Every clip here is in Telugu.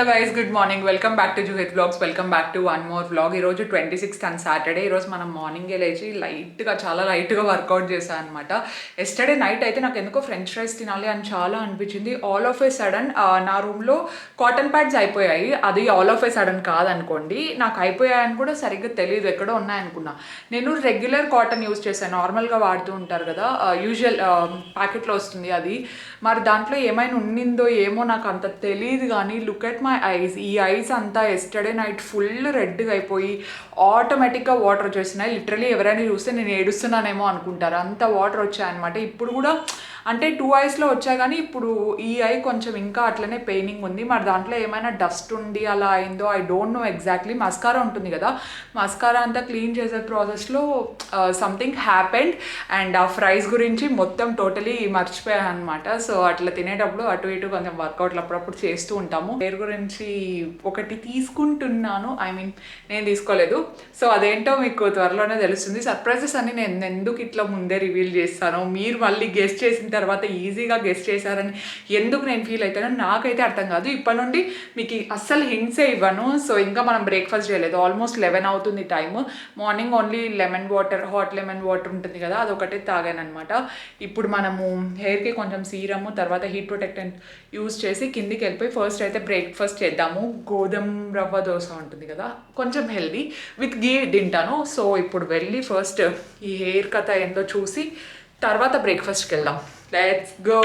Hello guys, good morning. Welcome back to Juhith vlogs. Welcome back to one more vlog. ఈరోజు 26th అండ్ సాటర్డే. ఈరోజు మనం మార్నింగే లేచి చాలా లైట్గా వర్కౌట్ చేశాను అనమాట. ఎస్టర్డే నైట్ అయితే నాకు ఎందుకో ఫ్రెంచ్ ఫ్రైస్ తినాలి అని చాలా అనిపించింది. ఆల్ ఆఫ్ ఏ సడన్ నా రూమ్లో కాటన్ ప్యాడ్స్ అయిపోయాయి. అది ఆల్ ఆఫ్ ఏ సడన్ కాదనుకోండి, నాకు అయిపోయాయని కూడా సరిగ్గా తెలియదు, ఎక్కడో ఉన్నాయనుకున్నా. నేను రెగ్యులర్ కాటన్ యూజ్ చేశాను, నార్మల్గా వాడుతూ ఉంటారు కదా, యూజువల్ ప్యాకెట్లో వస్తుంది అది. మరి దాంట్లో ఏమైనా ఉన్నిందో ఏమో నాకు అంత తెలియదు. కానీ లుక్ ఎట్ మై ఐస్. ఈ ఐస్ అంతా ఎస్టర్డే నైట్ ఫుల్ రెడ్గా అయిపోయి ఆటోమేటిక్గా వాటర్ వచ్చేసినాయి. లిటరలీ ఎవరైనా చూస్తే నేను ఏడుస్తున్నానేమో అనుకుంటారు, అంత వాటర్ వచ్చాయన్నమాట. ఇప్పుడు కూడా అంటే 2 ఐస్లో వచ్చాయి, కానీ ఇప్పుడు ఈ ఐ కొంచెం ఇంకా అట్లనే పెయినింగ్ ఉంది. మరి దాంట్లో ఏమైనా డస్ట్ ఉండి అలా అయిందో I don't know exactly. Mascara ఉంటుంది కదా, మస్కారా అంతా క్లీన్ చేసే ప్రాసెస్లో సంథింగ్ హ్యాపెండ్ అండ్ ఆ ఫ్రైస్ గురించి మొత్తం టోటలీ మర్చిపోయాను అనమాట. సో అట్లా తినేటప్పుడు అటు ఇటు కొంచెం వర్కౌట్లు అప్పుడప్పుడు చేస్తూ ఉంటాము. పేరు గురించి ఒకటి తీసుకుంటున్నాను, నేను తీసుకోలేదు. సో అదేంటో మీకు త్వరలోనే తెలుస్తుంది. సర్ప్రైజెస్ అన్ని నేను ఎందుకు ఇట్లా ముందే రివీల్ చేస్తాను, మీరు మళ్ళీ గెస్ట్ చేసిన తర్వాత ఈజీగా గెస్ట్ చేశారని ఎందుకు నేను ఫీల్ అవుతానో నాకైతే అర్థం కాదు. ఇప్పటి నుండి మీకు అస్సలు హింట్సే ఇవ్వను. సో ఇంకా మనం బ్రేక్ఫాస్ట్ చేయలేదు, ఆల్మోస్ట్ 11 అవుతుంది time. Morning only lemon water, hot lemon water ఉంటుంది కదా, అదొకటే తాగాను అనమాట. ఇప్పుడు మనము హెయిర్కి కొంచెం సీరము, తర్వాత హీట్ ప్రొటెక్టెంట్ యూజ్ చేసి కిందికి వెళ్ళిపోయి ఫస్ట్ అయితే బ్రేక్ఫాస్ట్ చేద్దాము. గోధుమ రవ్వ దోశ ఉంటుంది కదా, కొంచెం హెల్దీ విత్ గీ తింటాను. సో ఇప్పుడు వెళ్ళి ఫస్ట్ ఈ హెయిర్ కథ ఏందో చూసి తర్వాత బ్రేక్ఫాస్ట్కి వెళ్దాం. Let's go.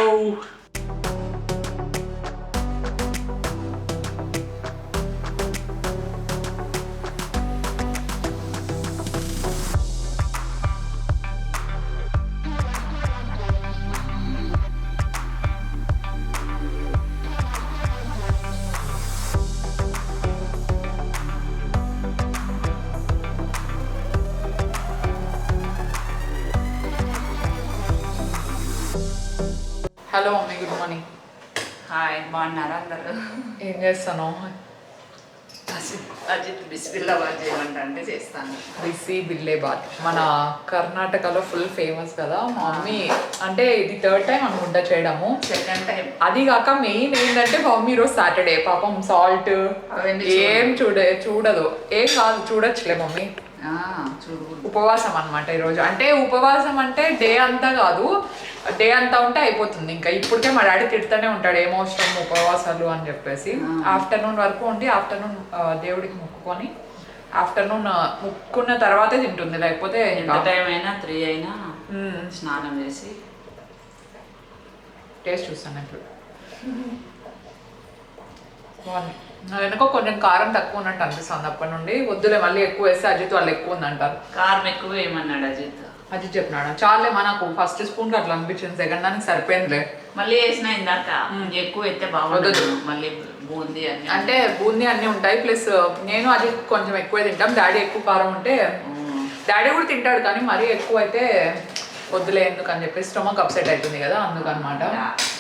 Hello mummy, good morning. Hi, బాగున్నారా అందరు? ఏం చేస్తాను? అజిత్ బిస్మిల్లాబాద్ చేయమంటే చేస్తాను. బిసి బిల్లేబాద్ మన కర్ణాటకలో ఫుల్ ఫేమస్ కదా. మా మమ్మీ అంటే ఇది 3rd టైం అనుకుంటా చేయడము. Second time. అది కాక మెయిన్ ఏంటంటే మా మమ్మీ ఈరోజు సాటర్డే, పాపం సాల్ట్ ఏం చూడదు. ఏం కాదు, చూడొచ్చులే మమ్మీ. ఉపవాసం అనమాట ఈరోజు. అంటే ఉపవాసం అంటే డే అంతా కాదు, డే అంతా ఉంటే అయిపోతుంది. ఇంకా ఇప్పటికే మా డాడీ తిడుతూనే ఉంటాడు, ఏమవసరం ఉపవాసాలు అని చెప్పేసి. ఆఫ్టర్నూన్ వరకు ఉండి ఆఫ్టర్నూన్ దేవుడికి మొక్కుకొని ఆఫ్టర్నూన్ మొక్కున్న తర్వాతే తింటుంది, లేకపోతే టైం అయినా 3 అయినా స్నానం చేసి టేస్ట్ చూస్తాను ఇప్పుడు. బాగుంది. వెనుక కొంచెం కారం తక్కువ ఉన్నట్టు అనిపిస్తుంది అప్పటి నుండి. వద్దులే మళ్ళీ ఎక్కువ వేస్తే అజిత్ వాళ్ళు ఎక్కువ ఉందంటారు. కారం ఎక్కువ ఏమన్నాడు అజిత్? అజిత్ చెప్పినాడు చాలే, మనకు ఫస్ట్ స్పూన్కి అట్లా అనిపించింది, సెకండ్ దానికి సరిపోయిందిలే. మళ్ళీ వేసిన ఇందాక ఎక్కువ అయితే బాగుండదు. మళ్ళీ బూందీ అని అంటే బూందీ అన్నీ ఉంటాయి, ప్లస్ నేను అజిత్ కొంచెం ఎక్కువ తింటాం. డాడీ ఎక్కువ కారం ఉంటే డాడీ కూడా తింటాడు, కానీ మరీ ఎక్కువ అయితే వద్దులే ఎందుకు అని చెప్పేసి స్టొమక్ అప్సెట్ అవుతుంది కదా, అందుకనమాట.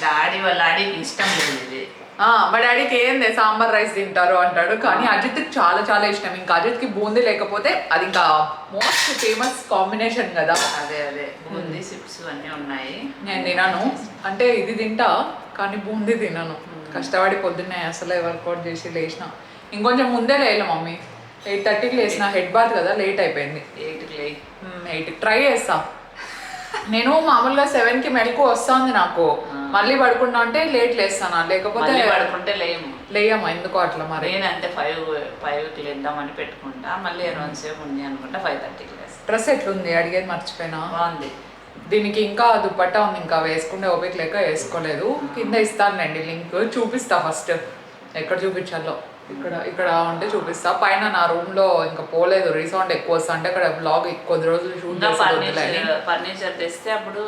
డాడీ వాళ్ళ డాడీకి ఇష్టం లేదు ఇది. మా డాడీకి ఏంది సాంబార్ రైస్ తింటారు అంటాడు, కానీ అజిత్కి చాలా చాలా ఇష్టం. ఇంకా అజిత్కి బూందీ లేకపోతే అది ఇంకా మోస్ట్ ఫేమస్ కాంబినేషన్ కదా. అదే బూందీ చిప్స్ అన్నీ ఉన్నాయి. నేను తినను, అంటే ఇది తింటా కానీ బూందీ తినను. కష్టపడి పొద్దున్నే అసలే వర్కౌట్ చేసి లేచిన. ఇంకొంచెం ముందే లేయలే మమ్మీ, 8:30కి లేచిన. హెడ్ బాత్ కదా, లేట్ అయిపోయింది. 8కి ట్రై చేస్తా. నేను మామూలుగా 7కి మెలకు వస్తుంది నాకు, మళ్ళీ పడుకున్నా అంటే లేట్ లేస్తాను, లేకపోతే పడుకుంటే లేయమ్మా ఎందుకో అట్లా. మరి నేనంటే 5కి లేద్దామని పెట్టుకుంటా, మళ్ళీ అరౌండ్ సేపు ఉంది అనుకుంటా 5:30కి లేస్తా. డ్రెస్ ఎట్లుంది అడిగేది మర్చిపోయినా. బాగుంది. దీనికి ఇంకా దుపట్టా ఉంది, ఇంకా వేసుకుంటే ఓపిక లేక వేసుకోలేదు. కింద ఇస్తానులేండి లింక్, చూపిస్తా ఫస్ట్ ఎక్కడ చూపించాలో. ఇక్కడ ఉంటే చూపిస్తా. పైన నా రూమ్ లో ఇంకా పోలేదు, రీసౌండ్ ఎక్కువ వస్తా అంటే అక్కడ బ్లాగ్ కొద్ది రోజులు షూట్ ఫర్నిచర్ తెస్తే అప్పుడు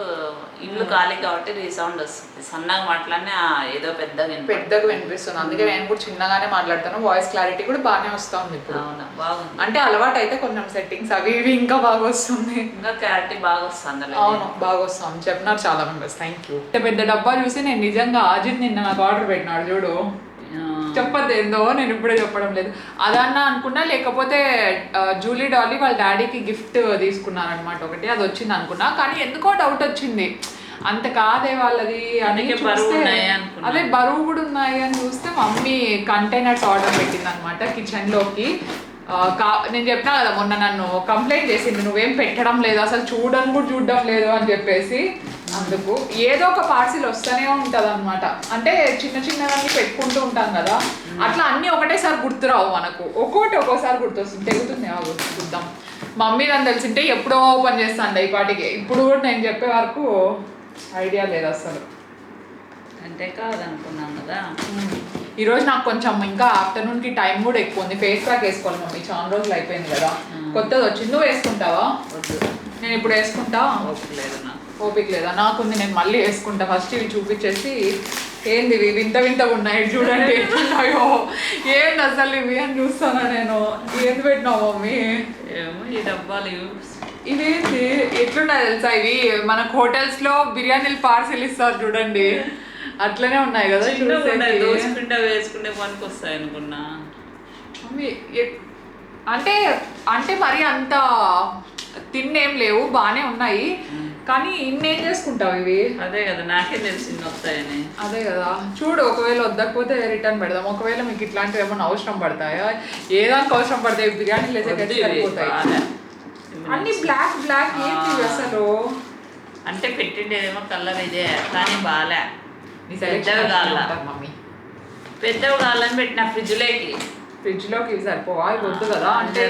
ఇల్లు ఖాళీ కాబట్టి రీసౌండ్ వస్తుంది. సన్నగా మాట్లాడినా ఏదో పెద్దగా వినిపిస్తుంది. అందుకే నేను కూడా చిన్నగానే మాట్లాడతాను. వాయిస్ క్లారిటీ కూడా బాగానే వస్తుంది ఇప్పుడు. బాగుంది. అంటే అలవాటు అయితే కొంచెం సెట్టింగ్స్ అవి ఇవి ఇంకా బాగా వస్తుంది, ఇంకా క్లారిటీ బాగా వస్తుంది. అవును బాగా వస్తాం చెప్పినారు చాలా మెంబర్స్, థ్యాంక్ యూ. పెద్ద డబ్బా చూసి నేను నిజంగా అజిత్ నిన్న నాకు ఆర్డర్ పెట్టినాడు చూడు, చెప్పద్దు ఏందో, నేను ఇప్పుడే చెప్పడం లేదు. అదన్నా అనుకున్నా, లేకపోతే జూలీ డాలీ వాళ్ళ డాడీకి గిఫ్ట్ తీసుకున్నారనమాట ఒకటి, అది వచ్చింది అనుకున్నా. కానీ ఎందుకో డౌట్ వచ్చింది, అంత కాదే వాళ్ళది అని అందుకే బరువు చూస్తే ఉన్నాయి అనుకున్నా. అదే బరువు కూడా ఉన్నాయి అని చూస్తే మమ్మీ కంటైనర్స్ ఆర్డర్ పెట్టింది అనమాట కిచెన్లోకి. నేను చెప్పినా కదా మొన్న నన్ను కంప్లైంట్ చేసింది నువ్వేం పెట్టడం లేదు అసలు చూడడం లేదు అని చెప్పేసి. అందుకు ఏదో ఒక పార్సిల్ వస్తూనే ఉంటుంది అనమాట. అంటే చిన్న చిన్నవన్నీ పెట్టుకుంటూ ఉంటాం కదా, అట్లా అన్నీ ఒకటేసారి గుర్తురావు మనకు, ఒక్కోసారి గుర్తొస్తుంది. తెగుతుంది చూద్దాం. మమ్మీ నన్ను తెలిసింటే ఎప్పుడో ఓపెన్ చేస్తాను ఈ పాటికి. ఇప్పుడు కూడా నేను చెప్పే వరకు ఐడియా లేదు అసలు. అంటే కాదనుకున్నాం కదా. ఈరోజు నాకు కొంచెం ఇంకా ఆఫ్టర్నూన్కి టైం కూడా ఎక్కువ ఉంది. ఫేస్ ప్యాక్ వేసుకోవాలి మమ్మీ, చాలా రోజులు అయిపోయింది కదా. కొత్తది వచ్చింది. నువ్వు వేసుకుంటావా? వద్దు, నేను ఇప్పుడు వేసుకుంటా. ఓపిక లేదా? నాకుంది, నేను మళ్ళీ వేసుకుంటా. ఫస్ట్ ఇవి చూపించేసి ఏంది ఇవి వింత ఉన్నాయి చూడండి ఎట్లున్నాయో, ఏంది అసలు ఇవి అని చూస్తానా నేను. ఏంది పెట్టినావు మమ్మీ? ఏమో ఈ డబ్బాలు ఇవేంటి ఎట్లున్నాయి తెలుసా? ఇవి మనకు హోటల్స్ లో బిర్యానీలు పార్సిల్ ఇస్తారు చూడండి, అట్లనే ఉన్నాయి కదా. దోసుకుంటే వేసుకుంటే పనికి వస్తాయి అనుకున్నా. అంటే మరి అంత తిన్నేం లేవు, బాగానే ఉన్నాయి. కానీ ఇన్నేం చేసుకుంటావు ఇవి? అదే కదా, నాకే తెలిసింది వస్తాయని. అదే కదా, చూడు ఒకవేళ వద్దకపోతే రిటర్న్ పెడదాం. ఒకవేళ మీకు ఇట్లాంటివి ఏమైనా అవసరం పడతాయా? ఏదానికి అవసరం పడతాయి? బిర్యానీలు వేసే సరిపోతాయి. అన్ని బ్లాక్ ఏంటి అసలు? అంటే పెట్టిండేదేమో కలర్ ఇదే, కానీ బాలే. పెద్దవి కావాలని పెట్టిన ఫ్రిడ్జ్ లోకి సరిపోవా? వద్దు కదా. అంటే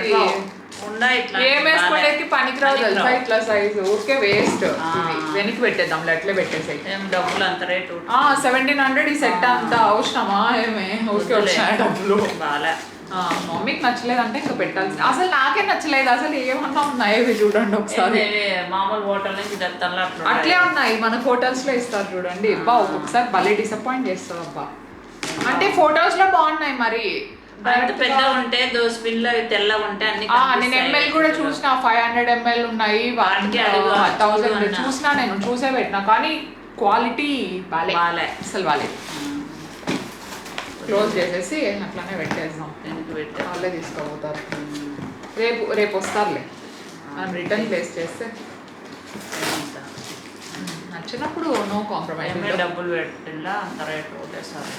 ఏం వేసుకోవడానికి పనికిరావు తెలుసా ఇట్లా సైజు, ఊరికే వేస్ట్. వెనక్కి పెట్టేద్దాం, అట్లే పెట్టేసాయి. డబ్బులు అంత రేటు 1700 ఈ సెట్ అంత అవసరమా? ఏమే ఊరికే వచ్చాయి డబ్బులు. బాలే. మమ్మీకి నచ్చలేదంటే ఇంకా పెట్టాల్సింది. అసలు నాకే నచ్చలేదు. అసలు ఏమన్నా ఉన్నాయి చూడండి ఒకసారి. మామూలు హోటల్ నుంచి అట్లే ఉన్నాయి, మన హోటల్స్ లో ఇస్తారు చూడండి. అబ్బా ఒక్కొక్కసారి భలే డిసప్పాయింట్ చేస్తారు అబ్బా. అంటే ఫొటోస్ లో బాగున్నాయి, మరి పెద్దగా ఉంటే దోసపిన్లు తెల్లగా ఉంటే అన్ని. నేను ఎంఎల్ కూడా చూసిన, 500 ml ఉన్నాయి, 1000 చూసినా. నేను చూసే పెట్టినా, కానీ క్వాలిటీ బాలే అసలు బాలే. క్లోజ్ చేసేసి అట్లానే పెట్టేసాం. వాళ్ళే తీసుకోపోతారు. రేపు వస్తారులే, మనం రిటర్న్ ప్లేస్ చేస్తే. నచ్చినప్పుడు నో కాంప్రమైజ్. డబ్బులు పెట్టిందా అంత రేట్ ఒకటేసారి.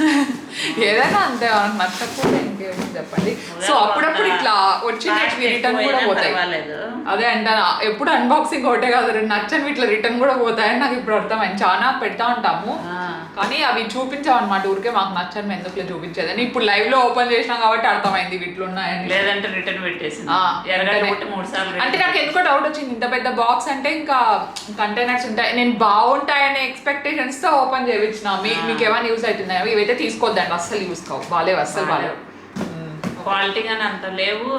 ఏదైనా అంతే, మనకు నచ్చకపోతే ఇంకేమో చెప్పండి. సో అప్పుడప్పుడు ఇట్లా వచ్చినవి రిటర్న్ కూడా పోతాయి. అదే అంటే ఎప్పుడు అన్బాక్సింగ్ ఒకటే కాదు, నచ్చని ఇట్లా రిటర్న్ కూడా పోతాయని నాకు ఇప్పుడు అర్థమైంది. చాలా పెడతా ఉంటాము కానీ అవి చూపించామన్నమాట ఊరికే, మాకు నచ్చని ఎందుకు చూపించేదని. ఇప్పుడు లైవ్ లో ఓపెన్ చేసినాం కాబట్టి అర్థమైంది ఇవి ఉన్నాయని. లేదంటే రిటర్న్ పెట్టేసి. అంటే నాకు ఎందుకో డౌట్ వచ్చింది, ఇంత పెద్ద బాక్స్ అంటే ఇంకా కంటైనర్స్ ఉంటాయి, నేను బాగుంటాయనే ఎక్స్పెక్టేషన్స్ తో ఓపెన్ చేయించిన. మీకు ఏమైనా యూజ్ అవుతున్నాయో? ఇవైతే తీసుకోవద్దండి, అస్సలు యూజ్ కావు, బాలేవు, అస్సలు బాలేవు. క్వాలిటీ గానీ అంత లేవు.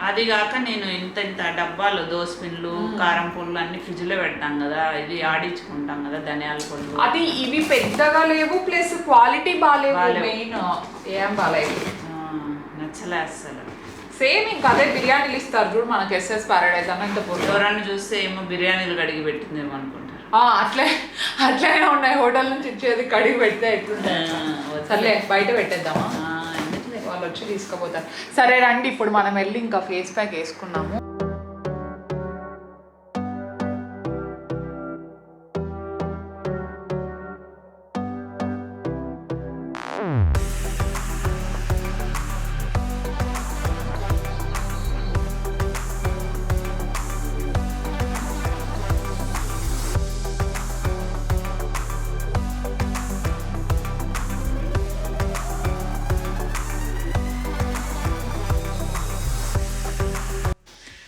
అది కాక నేను ఇంత డబ్బాలు దోసపిన్లు కారం పొళ్ళు అన్ని ఫ్రిడ్జ్ లో పెడతాం కదా, ఇది ఆడించుకుంటాం కదా ధనియాల పొళ్ళు. అది ఇవి పెద్దగా లేవు, ప్లస్ క్వాలిటీ బాలేవు. మెయిన్ ఏం బాలేదు, నచ్చలే అస్సలు. సేమ్ ఇంకా అదే బిర్యానీలు ఇస్తారు చూడు మనకి ఎస్ఎస్ ప్యారడైజ్ అన్న. ఇంత ఎవరన్నా చూస్తే ఏమో బిర్యానీలు కడిగి పెట్టిందేమో అనుకుంటారు. అట్లనే ఉన్నాయి, హోటల్ నుంచి ఇచ్చేది కడిగి పెడితే ఎట్లుంటాయి. సర్లే బయట పెట్టేద్దామా, వాళ్ళు వచ్చి తీసుకుపోతారు. సరే రండి, ఇప్పుడు మనం వెళ్ళి ఇంకా ఫేస్ ప్యాక్ వేసుకున్నాము.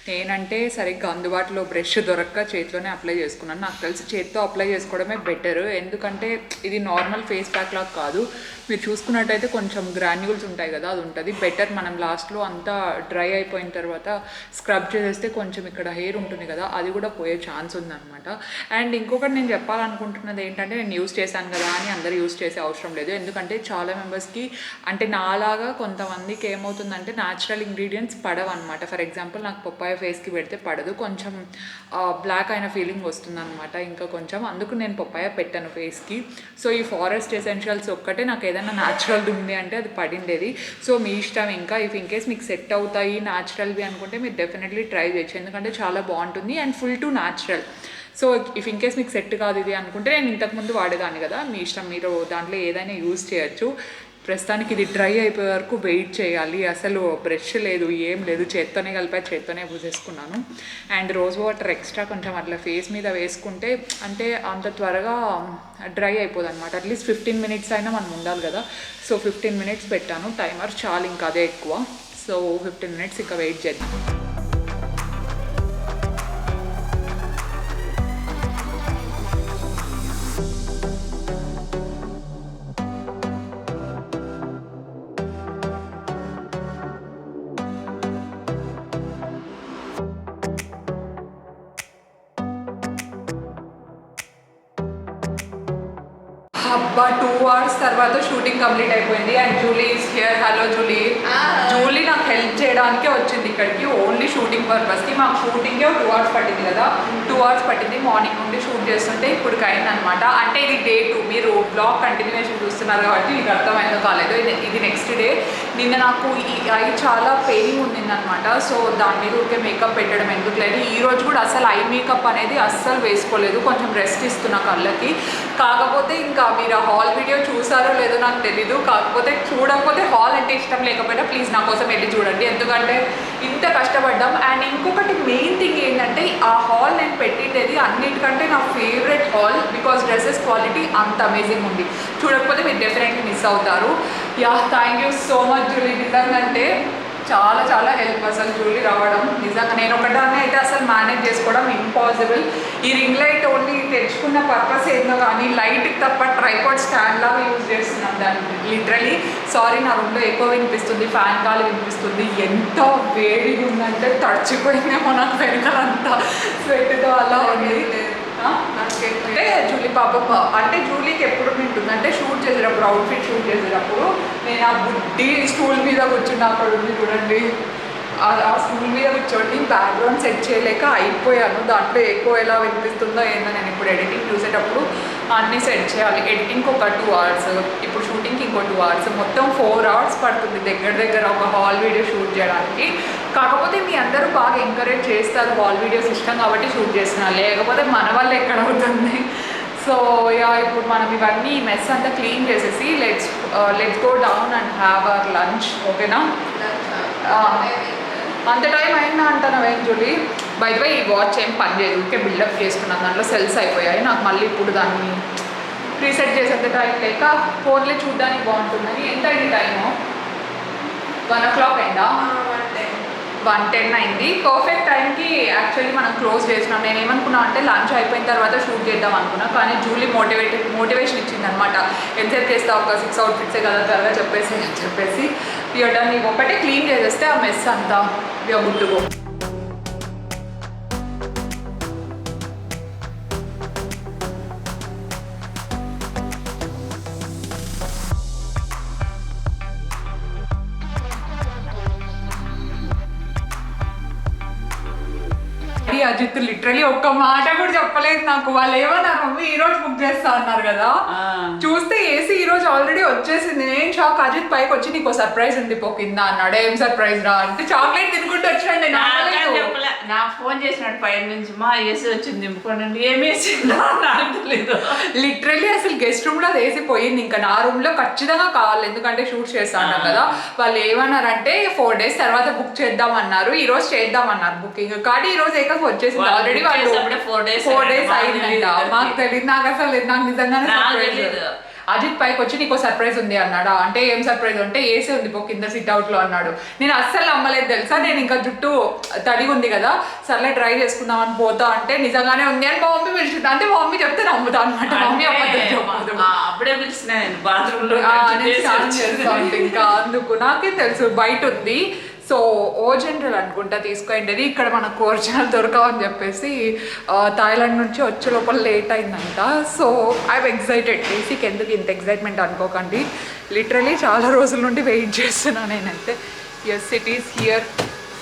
నేనంటే సరిగ్గా అందుబాటులో బ్రష్ దొరక్క చేతిలోనే అప్లై చేసుకున్నాను. నాకు తెలిసి చేతితో అప్లై చేసుకోవడమే బెటర్, ఎందుకంటే ఇది నార్మల్ ఫేస్ ప్యాక్ లాగా కాదు. మీరు చూసుకున్నట్టయితే కొంచెం గ్రాన్యూల్స్ ఉంటాయి కదా, అది ఉంటుంది. బెటర్ మనం లాస్ట్లో అంతా డ్రై అయిపోయిన తర్వాత స్క్రబ్ చేసేస్తే కొంచెం ఇక్కడ హెయిర్ ఉంటుంది కదా, అది కూడా పోయే ఛాన్స్ ఉందన్నమాట. అండ్ ఇంకొకటి నేను చెప్పాలనుకుంటున్నది ఏంటంటే, నేను యూస్ చేశాను కదా అని అందరూ యూస్ చేసే అవసరం లేదు. ఎందుకంటే చాలా మెంబర్స్కి అంటే నాలాగా కొంతమందికి ఏమవుతుందంటే న్యాచురల్ ఇంగ్రీడియంట్స్ పడవు అనమాట. ఫర్ ఎగ్జాంపుల్ నాకు పప్పాయ ఫేస్కి పెడితే పడదు, కొంచెం బ్లాక్ అయిన ఫీలింగ్ వస్తుంది అనమాట. ఇంకా కొంచెం అందుకు నేను పప్పాయ పెట్టాను ఫేస్కి. సో ఈ ఫారెస్ట్ ఎసెన్షియల్స్ ఒక్కటే నాకు ఏదైనా న్యాచురల్ ఉంది అంటే అది పడిండేది. సో మీ ఇష్టం. ఇంకా ఇఫ్ ఇన్ కేస్ మీకు సెట్ అవుతాయి న్యాచురల్వి అనుకుంటే మీరు డెఫినెట్లీ ట్రై చేయొచ్చు, ఎందుకంటే చాలా బాగుంటుంది and full to natural. So if in case మీకు సెట్ కాదు ఇది అనుకుంటే నేను ఇంతకుముందు వాడేదాన్ని కదా, మీ ఇష్టం, మీరు దాంట్లో ఏదైనా యూజ్ చేయొచ్చు. ప్రస్తుతానికి ఇది డ్రై అయిపోయే వరకు వెయిట్ చేయాలి. అసలు బ్రష్ లేదు, ఏం లేదు, చేత్తోనే కలిపా, చేత్తోనే పూసేసుకున్నాను. అండ్ రోజ్ వాటర్ ఎక్స్ట్రా కొంచెం అట్లా ఫేస్ మీద వేసుకుంటే అంటే అంత త్వరగా డ్రై అయిపోదు అనమాట. అట్లీస్ట్ 15 minutes అయినా మనం ఉండాలి కదా. సో 15 minutes పెట్టాను టైమర్, చాలు, ఇంకా అదే ఎక్కువ. సో 15 minutes ఇంకా వెయిట్ చేద్దాం. అబ్బా 2 hours తర్వాత షూటింగ్ కంప్లీట్ అయిపోయింది. And Julie is here. Hello Julie. Julie నాకు హెల్ప్ చేయడానికే వచ్చింది ఇక్కడికి, ఓన్లీ షూటింగ్ పర్పస్కి. మాకు షూటింగే 2 hours పట్టింది కదా, 2 hours పట్టింది మార్నింగ్ నుండి షూట్ చేస్తుంటే ఇప్పటికి అయిందనమాట. అంటే ఇది day 2, మీరు బ్లాగ్ కంటిన్యూషన్ చూస్తున్నారు కాబట్టి మీకు అర్థమైందో కాలేదు. ఇది నెక్స్ట్ డే. నిన్న నాకు ఈ ఐ చాలా పెయినింగ్ ఉండిందనమాట. సో దాని మీద ఊరికే మేకప్ పెట్టడం ఎందుకు లేదు. ఈరోజు కూడా అసలు ఐ మేకప్ అనేది అస్సలు వేసుకోలేదు, కొంచెం రెస్ట్ ఇస్తున్నా కళ్ళకి. కాకపోతే ఇంకా మీరు ఆ హాల్ వీడియో చూసారో లేదో నాకు తెలీదు. కాకపోతే చూడకపోతే హాల్ అంటే ఇష్టం లేకపోయినా ప్లీజ్ నా కోసం వెళ్ళి చూడండి, ఎందుకంటే ఇంత కష్టపడ్డాం. అండ్ ఇంకొకటి మెయిన్ థింగ్ ఏంటంటే ఆ హాల్ నేను పెట్టిండేది అన్నిటికంటే నా favourite hall, because dresses quality అంత అమేజింగ్ ఉంది. చూడకపోతే మీరు డెఫినెట్లీ మిస్ అవుతారు. Yeah, thank you so much Julie. నిజంగా చాలా చాలా హెల్ప్ అసలు జూలీ రావడం. నిజంగా నేను ఒకదాన్ని అయితే అసలు మేనేజ్ చేసుకోవడం ఇంపాసిబుల్. ఈ రింగ్ లైట్ ఓన్లీ తెచ్చుకున్న పర్పస్ ఏందో కానీ లైట్కి తప్ప ట్రైపాడ్ స్టాండ్ లాగా యూజ్ చేస్తున్నాను దాన్ని లిటరలీ. సారీ, నా రూమ్లో ఎక్కువ వినిపిస్తుంది, ఫ్యాన్ గాలి వినిపిస్తుంది. ఎంత వేడిగా ఉందంటే తడిచిపోయిందేమో నాకు వెనకాలంతా స్వెట్తో అలా ఉంది. అంటే జూలీ పాప అంటే జూలీకి ఎప్పుడు ఉంటుందంటే షూట్ చేసేటప్పుడు, అవుట్ఫిట్ షూట్ చేసేటప్పుడు నేను ఆ బుడ్డి స్టూల్ మీద కూర్చున్నా, అక్కడ ఉంది చూడండి, ఆ స్టూల్ మీద కూర్చోండి బ్యాక్గ్రౌండ్ సెట్ చేయలేక అయిపోయాను. దాంట్లో ఎక్కువ ఎలా వినిపిస్తుందో ఏందో. నేను ఇప్పుడు ఎడిటింగ్ చూసేటప్పుడు అన్నీ సెట్ చేయాలి. ఎడిటింగ్కి ఒక 2 hours, ఇప్పుడు షూటింగ్కి ఇంకో 2 hours, మొత్తం 4 hours పడుతుంది దగ్గర ఒక హాల్ వీడియో షూట్ చేయడానికి. కాకపోతే మీ అందరూ బాగా ఎంకరేజ్ చేస్తారు, హాల్ వీడియోస్ ఇష్టం కాబట్టి షూట్ చేస్తున్నారు, లేకపోతే మన వల్ల ఎక్కడ అవుతుంది. సో యా, ఇప్పుడు మనం ఇవన్నీ మెస్ అంతా క్లీన్ చేసేసి let's go down and have our lunch. ఓకేనా? అంత టైం అయిందా అంటాను జూలీ. బై ద వే ఈ వాచ్ ఏం పని చేయదు, ఊరికే బిల్డప్ చేసుకున్నాను, దాంట్లో సెల్స్ అయిపోయాయి. నాకు మళ్ళీ ఇప్పుడు దాన్ని రీసెట్ చేసేంత టైం లేక ఫోన్లే చూడడానికి బాగుంటుందని. ఎంత అయింది టైము? 1 o'clock అయిందా? 1:10 అయింది. పర్ఫెక్ట్ టైంకి యాక్చువల్లీ మనం క్లోజ్ చేసినాం. నేను ఏమనుకున్నా అంటే లంచ్ అయిపోయిన తర్వాత షూట్ చేద్దాం అనుకున్నా, కానీ జూలీ మోటివేషన్ ఇచ్చింది అనమాట. ఎంతసేపు చేస్తా, ఒక 6 outfits కదా త్వరగా చెప్పేసి ఇవ్వడం. నీకు ఒకటే క్లీన్ చేసేస్తే ఆ మెస్ అంతా గుట్టుకో. అజిత్ లిటరలీ ఒక్క మాట కూడా చెప్పలేదు నాకు. వాళ్ళు ఏమన్నారు, మమ్మీ ఈ రోజు బుక్ చేస్తా అన్నారు కదా, చూస్తే ఏసీ ఈ రోజు ఆల్రెడీ వచ్చేసింది. నేను షాక్. అజిత్ పైకి వచ్చి నీకు సర్ప్రైజ్ ఉంది పో కింద అన్నాడు. ఏం సర్ప్రైజ్ రా అంటే చాక్లెట్ తినుకుంటూ వచ్చాడు. నా ఫోన్ చేసినాడు పైన నుంచి, మా ఏసీ వచ్చింది దింపుకోండి. ఏం ఏసీ నాకు తెలీదు. లిటరలీ అసలు గెస్ట్ రూమ్ లో అది ఏసీ పోయింది. ఇంకా నా రూమ్ లో ఖచ్చితంగా కావాలి, ఎందుకంటే షూట్ చేస్తాను కదా. వాళ్ళు ఏమన్నారంటే 4 days తర్వాత బుక్ చేద్దాం అన్నారు. ఈ రోజు చేద్దామన్నారు బుకింగ్, కానీ ఈ రోజు ఏక వచ్చేసింది ఆల్రెడీ. వాళ్ళు 4 days అయిందంట. మాకు తెలియదు, నాకు అసలు నాకు నిజంగానే సర్ప్రైజ్. అజిత్ పైకి వచ్చి నీకు సర్ప్రైజ్ ఉంది అన్నాడా. అంటే ఏం సర్ప్రైజ్ అంటే ఏసీ ఉంది పో కింద సిట్అవుట్ లో అన్నాడు. నేను అస్సలు నమ్మలేదు తెలుసా. నేను ఇంకా జుట్టు తడిగి ఉంది కదా, సర్లే ట్రై చేసుకుందాం అని పోతా అంటే నిజంగానే ఉంది అని మా మమ్మీ పిలిచింది. అంటే మా మమ్మీ చెప్తే నమ్ముతా అనమాట. మమ్మీ అప్పుడే పిలిచిన బాత్రూమ్ లో ఇంకా అందుకు నాకేం తెలుసు బయట ఉంది. సో ఓ జనరల్ అనుకుంటా తీసుకోండి. ఇక్కడ మనకు ఒరిజినల్ దొరకవని చెప్పేసి థాయిలాండ్ నుంచి వచ్చే లోపల లేట్ అయిందంట. So I'm excited. ఏసీకి ఎందుకు ఇంత ఎక్సైట్మెంట్ అనుకోకండి, లిటరలీ చాలా రోజుల నుండి వెయిట్ చేస్తున్నాను నేనైతే. Yes, it is here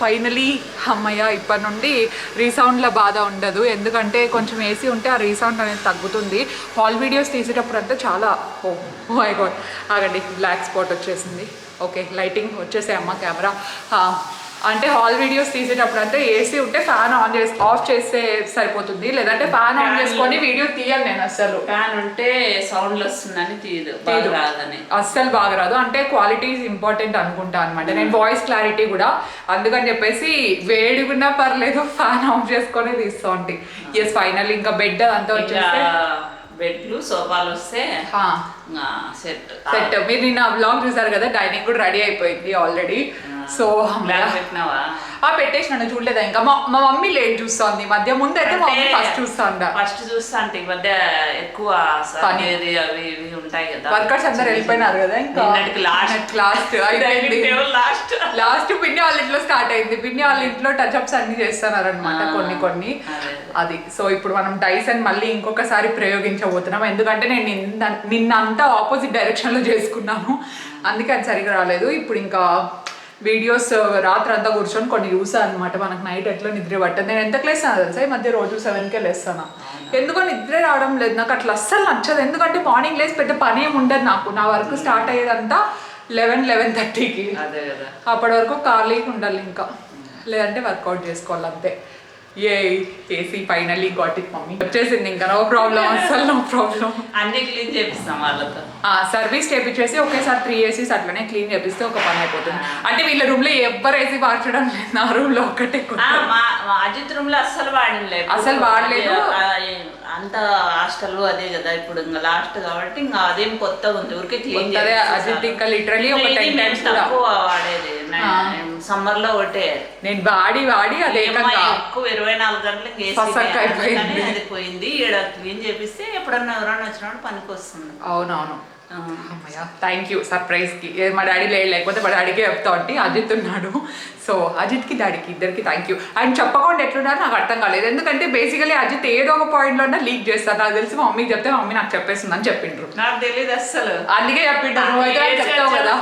finally. అమ్మయ్య, ఇప్పటి నుండి రీసౌండ్లో బాధ ఉండదు, ఎందుకంటే కొంచెం ఏసీ ఉంటే ఆ రీసౌండ్ అనేది తగ్గుతుంది. హాల్ వీడియోస్ తీసేటప్పుడు అంతా చాలా ఓ మై గాడ్, ఆగండి, బ్లాక్ స్పాట్ వచ్చేసింది. ఓకే, లైటింగ్ వచ్చేసాయి అమ్మ, కెమెరా అంటే హాల్ వీడియోస్ తీసేటప్పుడు అంటే ఏసీ ఉంటే ఫ్యాన్ ఆఫ్ చేస్తే సరిపోతుంది, లేదంటే ఫ్యాన్ ఆన్ చేసుకొని వీడియో తీయాలి. నేను అసలు ఫ్యాన్ ఉంటే సౌండ్లు వస్తుందని తీయదు, రాదని అస్సలు బాగా రాదు. అంటే క్వాలిటీ ఇంపార్టెంట్ అనుకుంటా అనమాట. నేను వాయిస్ క్లారిటీ కూడా అందుకని చెప్పేసి వేడిగున్నా పర్లేదు ఫ్యాన్ ఆఫ్ చేసుకొని తీస్తా ఉంటాయి. ఎస్ ఫైనల్ ఇంకా బెడ్ అంతా వచ్చేస్తే బెడ్లు సోఫాలు వస్తే సెట్ సెట్. మీరు నిన్న బ్లాగ్ చూసారు కదా, డైనింగ్ కూడా రెడీ అయిపోయింది ఆల్రెడీ. సో పెట్టినావా? పెట్టేసినాను, చూడలేదా ఇంకా. మా మమ్మీ లేట్ చూస్తుంది మధ్య, ముందు అయితే మా మమ్మీ ఫస్ట్ చూస్తాండ. ఫస్ట్ చూస్తా అంటే ఈ మధ్య ఎక్కువ అవి ఇవి ఉంటాయి కదా, వర్కర్స్ అందరు వెళ్ళిపోయినారు కదా, ఇంకా లాస్ట్ పిన్ని వాళ్ళ ఇంట్లో స్టార్ట్ అయింది. పిన్ని వాళ్ళ ఇంట్లో టచ్ అప్స్ అన్ని చేస్తున్నారు అనమాట కొన్ని అది. సో ఇప్పుడు మనం డైసన్ మళ్ళీ ఇంకొకసారి ప్రయోగించబోతున్నాం, ఎందుకంటే నేను నిన్న అంతా ఆపోజిట్ డైరెక్షన్ లో చేసుకున్నాను, అందుకే అది సరిగ్గా రాలేదు. ఇప్పుడు ఇంకా వీడియోస్ రాత్రి అంతా కూర్చొని కొన్ని చూసాను అనమాట. మనకు నైట్ ఎట్లా నిద్ర పట్టదు. నేను ఎంత లేస్తాను తెలుసా, ఈ మధ్య రోజు 7కే లేస్తాను. ఎందుకో నిద్ర రావడం లేదు నాకు, అట్లా అస్సలు నచ్చదు. ఎందుకంటే మార్నింగ్ లేసి పెద్ద పని ఏమి ఉండదు నాకు. నా వర్క్ స్టార్ట్ అయ్యేదంతా 11-11:30కి. అప్పటి వరకు ఖాళీగా ఉండాలి ఇంకా, లేదంటే వర్కౌట్ చేసుకోవాలి అంతే. AC finally got it mummy, వచ్చేసింది ఇంకా. నో ప్రాబ్లం, అసలు నో ప్రాబ్లం. అన్ని క్లీన్ చేపిస్తాం వాళ్ళతో. సర్వీస్ చేపించేసి ఒకేసారి 3 ఏసీస్ అట్లనే క్లీన్ చేపిస్తే ఒక పని అయిపోతుంది. అంటే వీళ్ళ రూమ్ లో ఎవ్వరు ఏసీ మార్చడం లేదు, నా రూమ్ లో ఒకటే. అజిత్ రూమ్ లో అస్సలు వాడలేదు. అంత హాస్టల్ అదే కదా ఇప్పుడు, ఇంకా లాస్ట్ కాబట్టి ఇంకా అదేం కొత్తగా ఉంది, ఊరికే క్లీన్ అజిత్ ఇంకా లిటరలీ ఒక 10 times తక్కువ వాడేది. సమ్మర్ లో ఒకటే నేను వాడి అదే ఎక్కువ 24 గంటలకి అది పోయింది. ఈడ క్లీన్ చేపిస్తే ఎప్పుడన్నా ఎవరన్నా వచ్చినప్పుడు పనికి వస్తుంది. అవునవును. థ్యాంక్ యూ సర్ప్రైజ్ కి. మా డాడీ లేకపోతే మా డాడీకే చెప్తా ఉంటే, అజిత్ ఉన్నాడు. సో అజిత్కి డాడీకి ఇద్దరికి థ్యాంక్ యూ. అండ్ చెప్పకుండా ఎట్లున్నారో నాకు అర్థం కాలేదు, ఎందుకంటే బేసికలీ అజిత్ ఏదో ఒక పాయింట్ లో లీక్ చేస్తారు. నాకు తెలిసి మా మమ్మీకి చెప్తే మమ్మీ నాకు చెప్పేస్తుంది అని చెప్పిండ్రు. నాకు తెలియదు అస్సలు, అందుకే చెప్పిండ్రు. నువ్వు అయితే చెప్తావు కదా,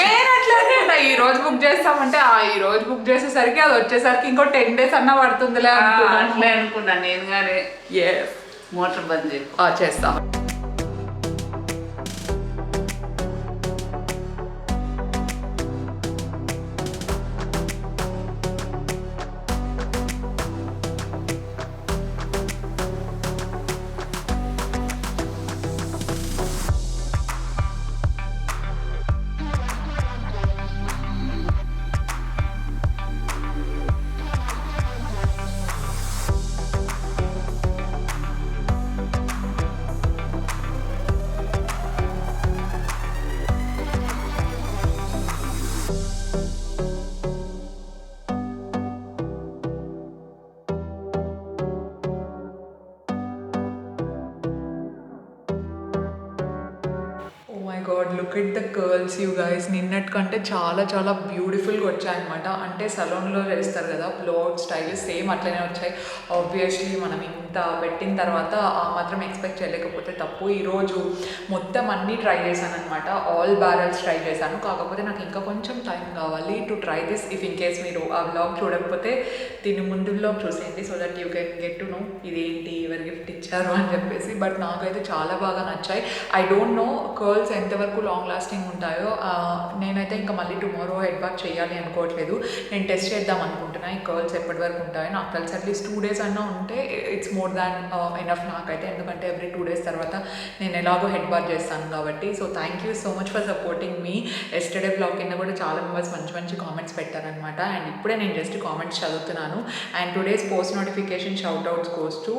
నేను అట్లానే ఉన్నా. ఈ రోజు బుక్ చేస్తామంటే ఈ రోజు బుక్ చేసేసరికి అది వచ్చేసరికి ఇంకో 10 days అన్నా పడుతుందిలే అనుకున్నా నేను. కానీ మోటార్ బంద్ చేస్తా. God look at the curls you guys. నిన్నటి కంటే చాలా చాలా బ్యూటిఫుల్గా వచ్చాయన్నమాట. అంటే సలూన్లో చేస్తారు కదా బ్లోడ్ స్టైల్, సేమ్ అట్లనే వచ్చాయి. ఆబ్వియస్లీ మనం ఇంత పెట్టిన తర్వాత ఆ మాత్రం ఎక్స్పెక్ట్ చేయలేకపోతే తప్పు. ఈరోజు మొత్తం అన్నీ ట్రై చేశాను అనమాట, ఆల్ బ్యారల్స్ ట్రై చేశాను. కాకపోతే నాకు ఇంకా కొంచెం టైం కావాలి to try this. If in case మీరు ఆ వ్లాగ్ చూడకపోతే దీని ముందు వ్లాగ్ చూసేయండి, so that you can get to know ఇదేంటి, ఎవరు గిఫ్ట్ ఇచ్చారు అని చెప్పేసి. బట్ నాకైతే చాలా బాగా నచ్చాయి. ఐ డోంట్ నో కర్ల్స్ ఎంతవరకు లాంగ్ లాస్టింగ్ ఉంటాయో. నేనైతే ఇంకా మళ్ళీ టుమారో హెడ్ బాత్ చేయాలి అనుకోవట్లేదు. నేను టెస్ట్ చేద్దాం అనుకుంటున్నా ఈ కర్ల్స్ ఎప్పటి వరకు ఉంటాయో. నాకు తెలిసి అట్లీస్ట్ 2 days అన్నా ఉంటే ఇట్స్ మోర్ దాన్ ఎనఫ్ నాకైతే, ఎందుకంటే ఎవ్రీ 2 days తర్వాత నేను ఎలాగో హెడ్ బాత్ చేస్తాను కాబట్టి. So thank you so much for supporting me. Yesterday blog కింద కూడా చాలా మెంబర్స్ మంచి మంచి కామెంట్స్ పెట్టారనమాట. అండ్ ఇప్పుడే నేను జస్ట్ కామెంట్స్ చదువుతున్నాను. And today's post notification shoutouts goes to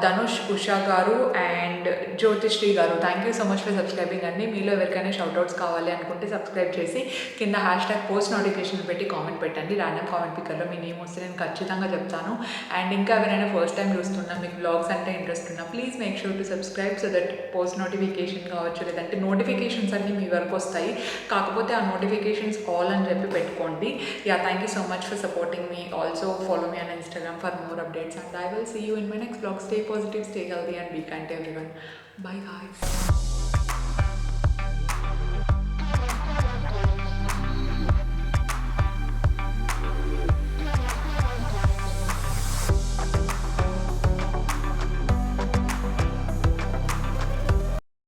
Dhanush, Usha గారు అండ్ జ్యోతిశ్రీ గారు. Thank you so much for subscribing అండి. మీలో ఎవరికైనా షౌట్అవుట్స్ కావాలి అనుకుంటే సబ్స్క్రైబ్ చేసి కింద #పోస్ట్ నోటిఫికేషన్ పెట్టి కామెంట్ పెట్టండి. ర్యాండమ్ కామెంట్ పిక్కర్లో మీ నేమ్ వస్తే నేను ఖచ్చితంగా చెప్తాను. అండ్ ఇంకా ఎవరైనా ఫస్ట్ టైం చూస్తున్నా, మీకు బ్లాగ్స్ అంటే ఇంట్రెస్ట్ ఉన్నా, please make sure to subscribe so that post notification కావచ్చు, లేదంటే నోటిఫికేషన్స్ అన్నీ మీ వరకు వస్తాయి. కాకపోతే ఆ నోటిఫికేషన్స్ ఆల్ అని చెప్పి పెట్టుకోండి. Thank you so much for supporting me. Also follow me on Instagram for more updates, and I will see you in my next vlog. Stay positive, stay healthy, and be kind to everyone. Bye guys.